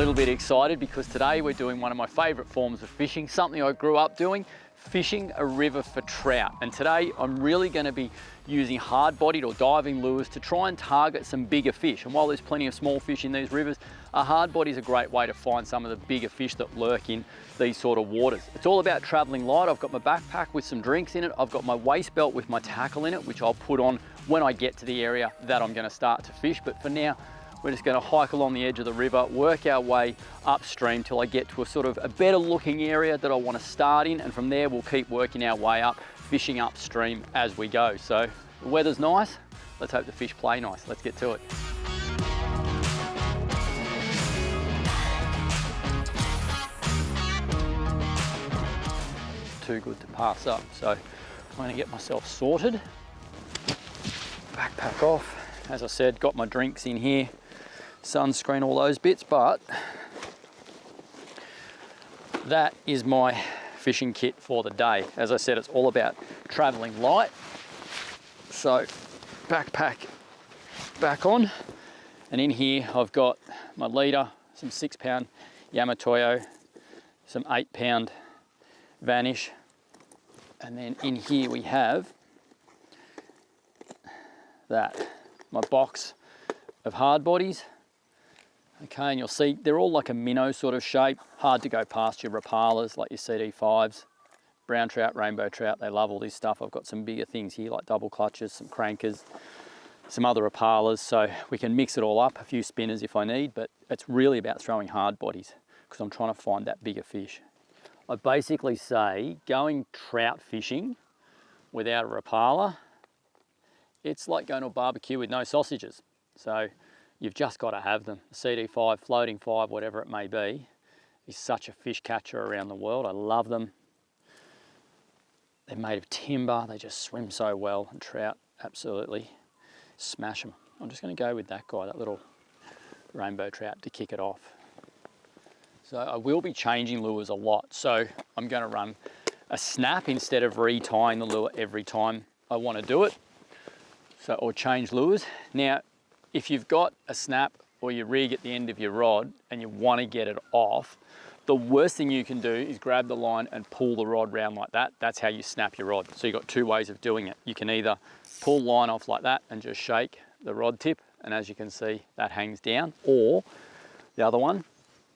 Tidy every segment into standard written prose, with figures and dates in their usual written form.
little bit excited because today we're doing one of my favourite forms of fishing, something I grew up doing, fishing a river for trout. And today I'm really going to be using hard-bodied or diving lures to try and target some bigger fish. And while there's plenty of small fish in these rivers, a hard body is a great way to find some of the bigger fish that lurk in these sort of waters. It's all about travelling light. I've got my backpack with some drinks in it. I've got my waist belt with my tackle in it, which I'll put on when I get to the area that I'm going to start to fish. But for now, we're just going to hike along the edge of the river, work our way upstream till I get to a sort of a better looking area that I want to start in, and from there we'll keep working our way up, fishing upstream as we go. So the weather's nice, let's hope the fish play nice. Let's get to it. Too good to pass up, so I'm going to get myself sorted. Backpack off. As I said, got my drinks in here, sunscreen, all those bits, but that is my fishing kit for the day. As I said, it's all about traveling light. So backpack back on, and in here I've got my leader, some 6-pound Yamato, some 8-pound Vanish, and then in here we have that, my box of hard bodies. Okay, and you'll see they're all like a minnow sort of shape, hard to go past your Rapalas, like your CD5s, brown trout, rainbow trout, they love all this stuff. I've got some bigger things here like double clutches, some crankers, some other Rapalas, so we can mix it all up, a few spinners if I need, but it's really about throwing hard bodies because I'm trying to find that bigger fish. I basically say going trout fishing without a Rapala, it's like going to a barbecue with no sausages. So you've just got to have them. The CD5, floating 5, whatever it may be, is such a fish catcher around the world. I love them. They're made of timber. They just swim so well, and trout absolutely smash them. I'm just going to go with that guy, that little rainbow trout, to kick it off. So I will be changing lures a lot. So I'm going to run a snap instead of retying the lure every time I want to do it. So, or change lures. Now, if you've got a snap or your rig at the end of your rod and you want to get it off, the worst thing you can do is grab the line and pull the rod round like that. That's how you snap your rod. So you've got two ways of doing it. You can either pull line off like that and just shake the rod tip, and as you can see, that hangs down. Or the other one,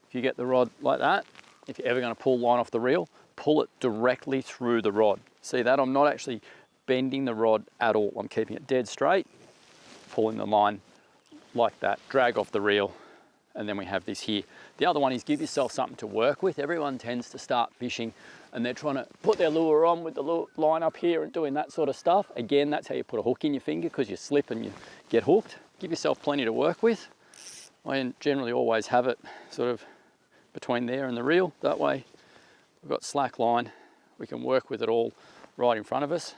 if you get the rod like that, if you're ever going to pull line off the reel, pull it directly through the rod. See that? I'm not actually bending the rod at all. I'm keeping it dead straight, pulling the line like that, drag off the reel, and then we have this here. The other one is give yourself something to work with. Everyone tends to start fishing and they're trying to put their lure on with the line up here and doing that sort of stuff. Again, that's how you put a hook in your finger, because you slip and you get hooked. Give yourself plenty to work with. I generally always have it sort of between there and the reel. That way we've got slack line. We can work with it all right in front of us,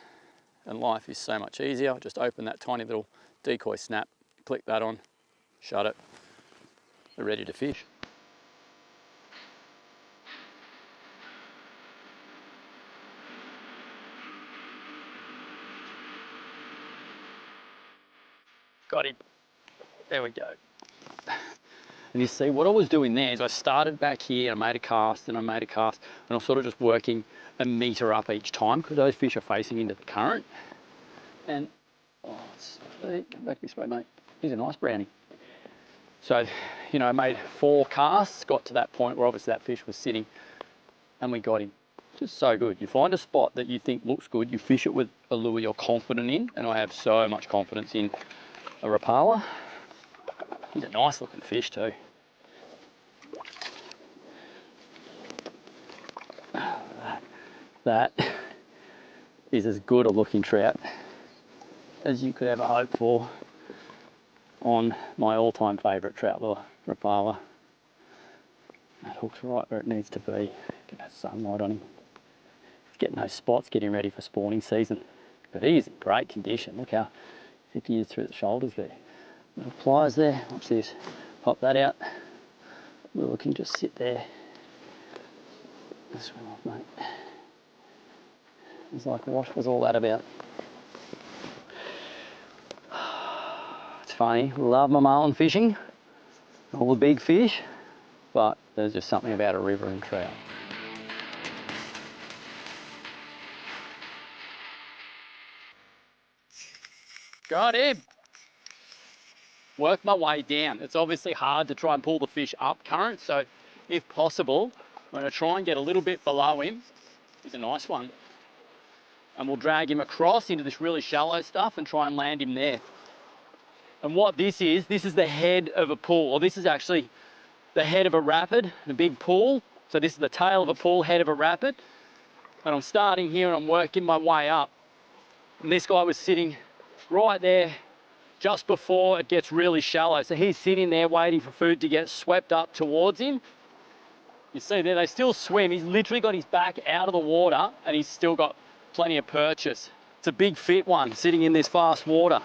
and life is so much easier. Just open that tiny little decoy snap, click that on, shut it, we're ready to fish. Got him. There we go. And you see what I was doing there is I started back here, I made a cast and I made a cast, and I'm sort of just working a metre up each time because those fish are facing into the current. And, oh, come back this way, mate. He's a nice brownie. So, you know, I made 4 casts, got to that point where obviously that fish was sitting, and we got him. Just so good. You find a spot that you think looks good, you fish it with a lure you're confident in, and I have so much confidence in a Rapala. He's a nice looking fish too. That is as good a looking trout as you could ever hope for on my all-time favourite trout lure, Rapala. That hook's right where it needs to be. Get that sunlight on him. Getting those spots, getting ready for spawning season. But he is in great condition. Look how thick he is through the shoulders there. Little pliers there, watch this. Pop that out. Lure can just sit there. Swim off, mate. It's like, what was all that about? It's funny, love my marlin fishing, all the big fish, but there's just something about a river and trout. Got him. Work my way down. It's obviously hard to try and pull the fish up current, so if possible, I'm going to try and get a little bit below him. He's a nice one. And we'll drag him across into this really shallow stuff and try and land him there. And what this is the head of a pool, or this is actually the head of a rapid, a big pool. So this is the tail of a pool, head of a rapid. And I'm starting here and I'm working my way up. And this guy was sitting right there just before it gets really shallow. So he's sitting there waiting for food to get swept up towards him. You see there, they still swim. He's literally got his back out of the water and he's still got plenty of purchase. It's a big fit one sitting in this fast water.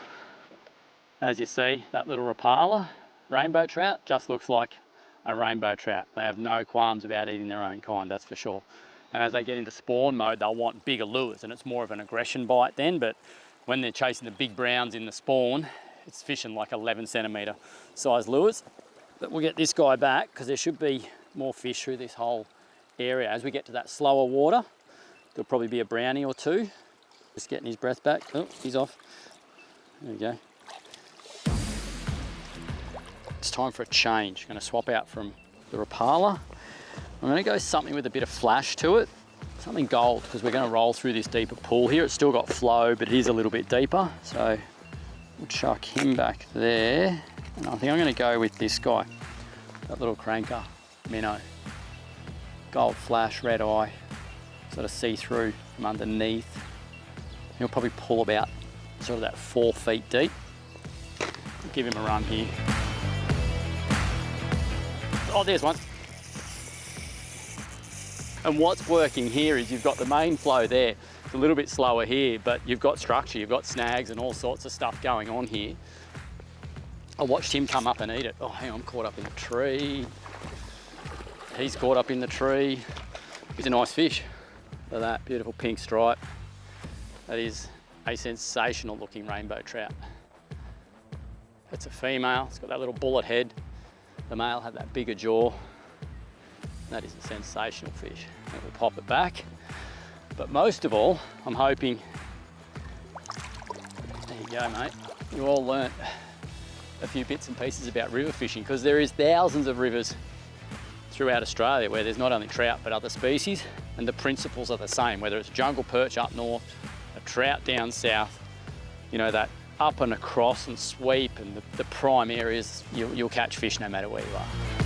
As you see, that little Rapala rainbow trout just looks like a rainbow trout. They have no qualms about eating their own kind, that's for sure. And as they get into spawn mode, they'll want bigger lures, and it's more of an aggression bite then, but when they're chasing the big browns in the spawn, it's fishing like 11 centimetre size lures. But we'll get this guy back because there should be more fish through this whole area. As we get to that slower water, there'll probably be a brownie or two. Just getting his breath back. Oh, he's off. There we go. It's time for a change. I'm going to swap out from the Rapala. I'm going to go something with a bit of flash to it. Something gold, because we're going to roll through this deeper pool here. It's still got flow, but it is a little bit deeper. So we'll chuck him back there. And I think I'm going to go with this guy, that little cranker, minnow. Gold flash, red eye, sort of see through from underneath. He'll probably pull about sort of that 4 feet deep. I'll give him a run here. Oh, there's one. And what's working here is you've got the main flow there. It's a little bit slower here, but you've got structure, you've got snags and all sorts of stuff going on here. I watched him come up and eat it. Oh, hang on, I'm caught up in the tree. He's caught up in the tree. He's a nice fish. Look at that, beautiful pink stripe. That is a sensational looking rainbow trout. It's a female, it's got that little bullet head. The male had that bigger jaw. That is a sensational fish. And we'll pop it back. But most of all, I'm hoping, there you go, mate. You all learnt a few bits and pieces about river fishing, because there is thousands of rivers throughout Australia where there's not only trout but other species, and the principles are the same, whether it's jungle perch up north, a trout down south, you know, that up and across and sweep and the prime areas, you'll catch fish no matter where you are.